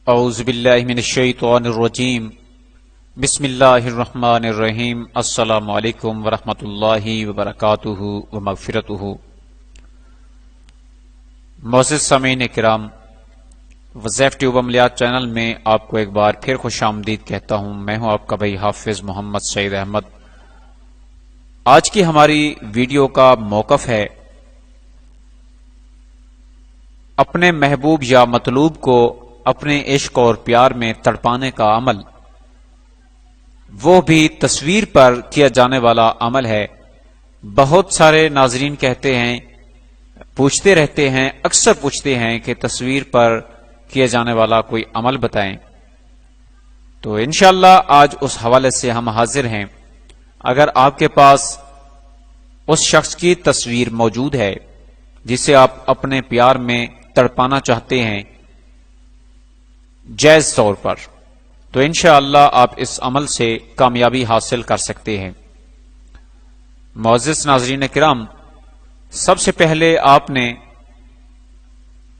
اعوذ باللہ من الشیطان الرجیم بسم اللہ الرحمن الرحیم السلام علیکم ورحمۃ اللہ وبرکاتہ ومغفرتہ۔ معزز سامعین کرام، وظیف ٹیوب عملیات چینل میں آپ کو ایک بار پھر خوش آمدید کہتا ہوں۔ میں ہوں آپ کا بھائی حافظ محمد سعید احمد۔ آج کی ہماری ویڈیو کا موقف ہے اپنے محبوب یا مطلوب کو اپنے عشق اور پیار میں تڑپانے کا عمل، وہ بھی تصویر پر کیا جانے والا عمل ہے۔ بہت سارے ناظرین کہتے ہیں، پوچھتے رہتے ہیں، اکثر پوچھتے ہیں کہ تصویر پر کیا جانے والا کوئی عمل بتائیں۔ تو انشاءاللہ آج اس حوالے سے ہم حاضر ہیں۔ اگر آپ کے پاس اس شخص کی تصویر موجود ہے جسے آپ اپنے پیار میں تڑپانا چاہتے ہیں جائز طور پر، تو انشاءاللہ آپ اس عمل سے کامیابی حاصل کر سکتے ہیں۔ معزز ناظرین کرام، سب سے پہلے آپ نے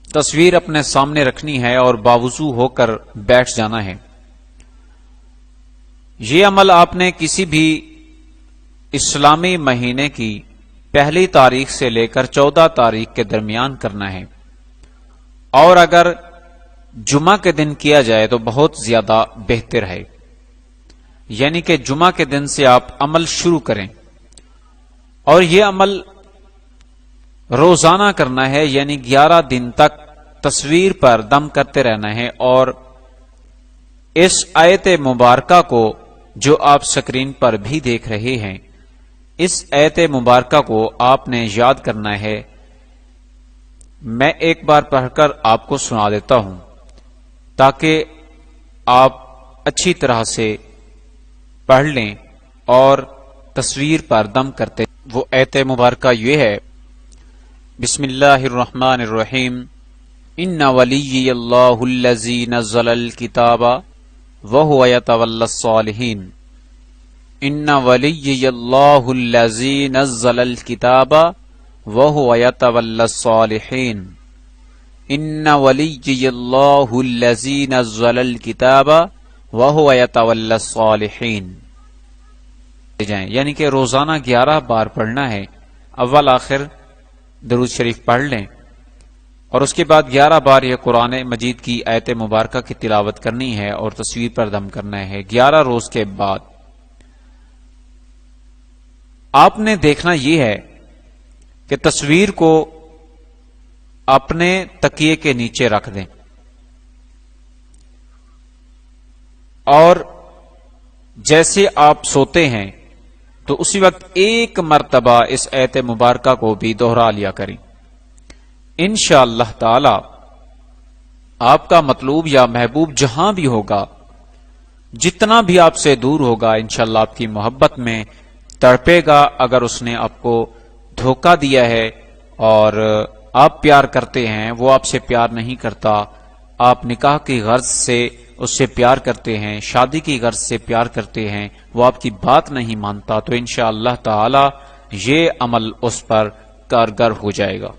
تصویر اپنے سامنے رکھنی ہے اور باوضو ہو کر بیٹھ جانا ہے۔ یہ عمل آپ نے کسی بھی اسلامی مہینے کی پہلی تاریخ سے لے کر 14 تاریخ کے درمیان کرنا ہے، اور اگر جمعہ کے دن کیا جائے تو بہت زیادہ بہتر ہے، یعنی کہ جمعہ کے دن سے آپ عمل شروع کریں، اور یہ عمل روزانہ کرنا ہے، یعنی 11 دن تک تصویر پر دم کرتے رہنا ہے۔ اور اس آیت مبارکہ کو جو آپ سکرین پر بھی دیکھ رہے ہیں، اس آیت مبارکہ کو آپ نے یاد کرنا ہے۔ میں ایک بار پڑھ کر آپ کو سنا دیتا ہوں تاکہ آپ اچھی طرح سے پڑھ لیں اور تصویر پر دم کرتے۔ وہ آیت مبارکہ یہ ہے، بسم اللہ الرحمن الرحیم، ان ولی اللہ الذی نزل الکتاب وہو یتولی الصالحین، ان ولی اللہ الذی نزل الکتاب وہو یتولی الصالحین، ان ولی اللہ الذی نزل الکتاب وہو یتولی الصالحین، یعنی کہ روزانہ 11 بار پڑھنا ہے۔ اول آخر درود شریف پڑھ لیں، اور اس کے بعد 11 بار یہ قرآن مجید کی آیت مبارکہ کی تلاوت کرنی ہے اور تصویر پر دم کرنا ہے۔ 11 روز کے بعد آپ نے دیکھنا یہ ہے کہ تصویر کو اپنے تکیے کے نیچے رکھ دیں، اور جیسے آپ سوتے ہیں تو اسی وقت ایک مرتبہ اس آیت مبارکہ کو بھی دوہرا لیا کریں۔ انشاءاللہ تعالی آپ کا مطلوب یا محبوب جہاں بھی ہوگا، جتنا بھی آپ سے دور ہوگا، انشاءاللہ آپ کی محبت میں تڑپے گا۔ اگر اس نے آپ کو دھوکہ دیا ہے اور آپ پیار کرتے ہیں، وہ آپ سے پیار نہیں کرتا، آپ نکاح کی غرض سے اس سے پیار کرتے ہیں، شادی کی غرض سے پیار کرتے ہیں، وہ آپ کی بات نہیں مانتا، تو انشاءاللہ تعالی یہ عمل اس پر کارگر ہو جائے گا۔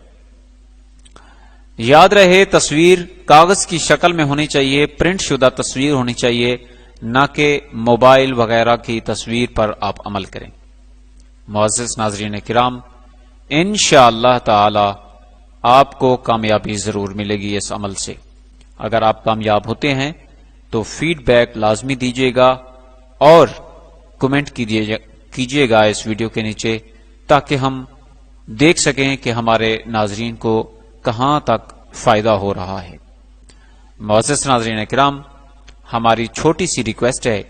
یاد رہے، تصویر کاغذ کی شکل میں ہونی چاہیے، پرنٹ شدہ تصویر ہونی چاہیے، نہ کہ موبائل وغیرہ کی تصویر پر آپ عمل کریں۔ معزز ناظرین کرام، انشاءاللہ تعالی آپ کو کامیابی ضرور ملے گی اس عمل سے۔ اگر آپ کامیاب ہوتے ہیں تو فیڈ بیک لازمی دیجیے گا اور کمنٹ کیجیے گا اس ویڈیو کے نیچے، تاکہ ہم دیکھ سکیں کہ ہمارے ناظرین کو کہاں تک فائدہ ہو رہا ہے۔ معزز ناظرین کرام، ہماری چھوٹی سی ریکویسٹ ہے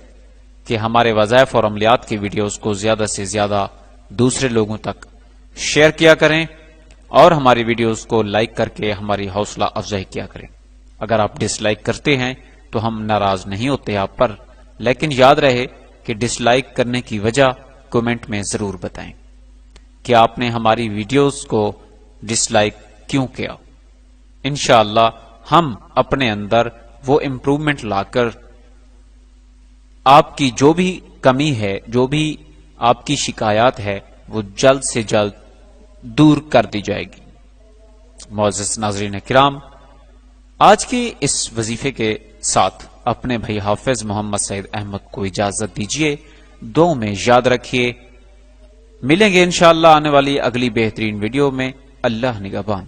کہ ہمارے وظائف اور عملیات کی ویڈیوز کو زیادہ سے زیادہ دوسرے لوگوں تک شیئر کیا کریں، اور ہماری ویڈیوز کو لائک کر کے ہماری حوصلہ افزائی کیا کریں۔ اگر آپ ڈس لائک کرتے ہیں تو ہم ناراض نہیں ہوتے آپ پر، لیکن یاد رہے کہ ڈس لائک کرنے کی وجہ کومنٹ میں ضرور بتائیں کہ آپ نے ہماری ویڈیوز کو ڈس لائک کیوں کیا۔ انشاءاللہ ہم اپنے اندر وہ امپروومنٹ لا کر آپ کی جو بھی کمی ہے، جو بھی آپ کی شکایات ہے، وہ جلد سے جلد دور کر دی جائے گی۔ معزز ناظرین کرام، آج کے اس وظیفے کے ساتھ اپنے بھائی حافظ محمد سعید احمد کو اجازت دیجیے. دعاؤں میں یاد رکھیے. ملیں گے انشاءاللہ آنے والی اگلی بہترین ویڈیو میں. اللہ نگہبان.